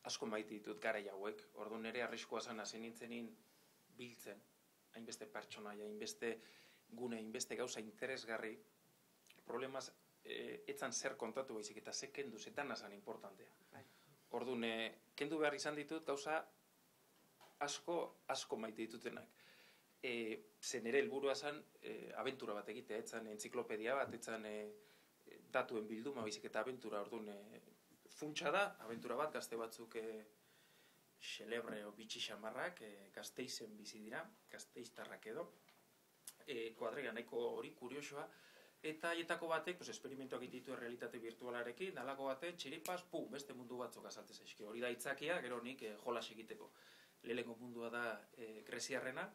asko maite ditut garai hauek, orduan ere arriskua zan hasi nintzenin biltzen, hainbeste pertsonaia, hainbeste gune, hainbeste gauza interesgarri, problemaz etzan zer kontatu baizik eta ze kendu, zetan azan importantea. Orduan, kendu behar izan ditut gauza asko maite ditutenak. Zen ere helburua zen abentura bat egitea, etzan entziklopedia bat, etzan datuen bilduma baizik eta abentura, orduan funtsa da, abentura bat, gazte batzuk xelebre o bitxi xamarrak, Gasteizen bizi dira, gasteiztarrak edo, kuadriga nahiko hori kuriosoa, eta haietako batek esperimentuak egiten ditu realitate virtualarekin, nalako batek txiripaz, beste mundu batzuk azaltzen zaizki. Hori da itzakia, gero nik jolas egiteko. Lehenengo mundua da greziarrena,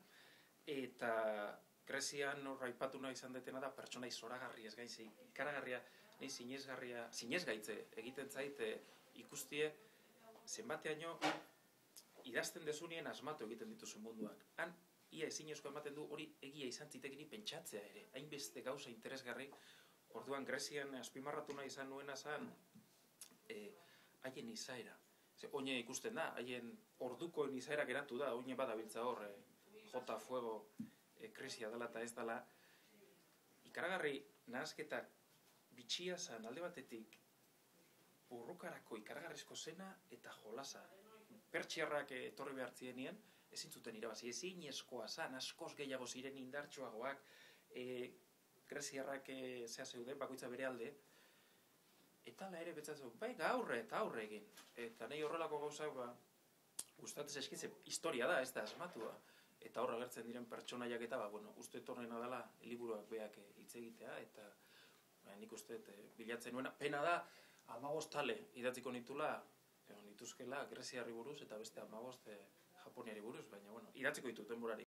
eta Grezian hor aipatu nahi izan detena da pertsonai zoragarri ez gaitze, ikaragarria, nahi zinezgaitze egiten zait ikustie zenbateaino idazten dezunien asmatu egiten dituzu munduak. Han, ia ezinezko ematen du hori egia izan zitekini pentsatzea ere, hainbeste gauza interesgarri, orduan Grezian azpimarratu nahi izan nuena zen haien izaera. Oine ikusten da, haien ordukoen izaera geratu da, oine badabiltza hor, jota fuego krisia dela eta ez dela. Ikaragarri nahazketak bitxia zen alde batetik burrukarako ikaragarrizko zena eta jolasa. Pertsiarrak etorri behartzienien, ezin zuten irabazi, ezin eskoa zen, askoz gehiago ziren indartsuagoak, greziarrak zea zeuden, bakoitza bere alde, eta ala ere betzatzen, bai gaurre eta aurre egin. Eta nahi horrelako gauzak, gustatzen eskitze, historia da, ez da asmatua. Eta horra agertzen diren pertsonaiak eta, uste etorrena dela liburuak beak hitz egitea, eta nik uste bilatzen nuena. Pena da, 15 tale idatziko nituzkela Greziarri buruz eta beste 15 Japoniari buruz, baina idatziko ditut denborari.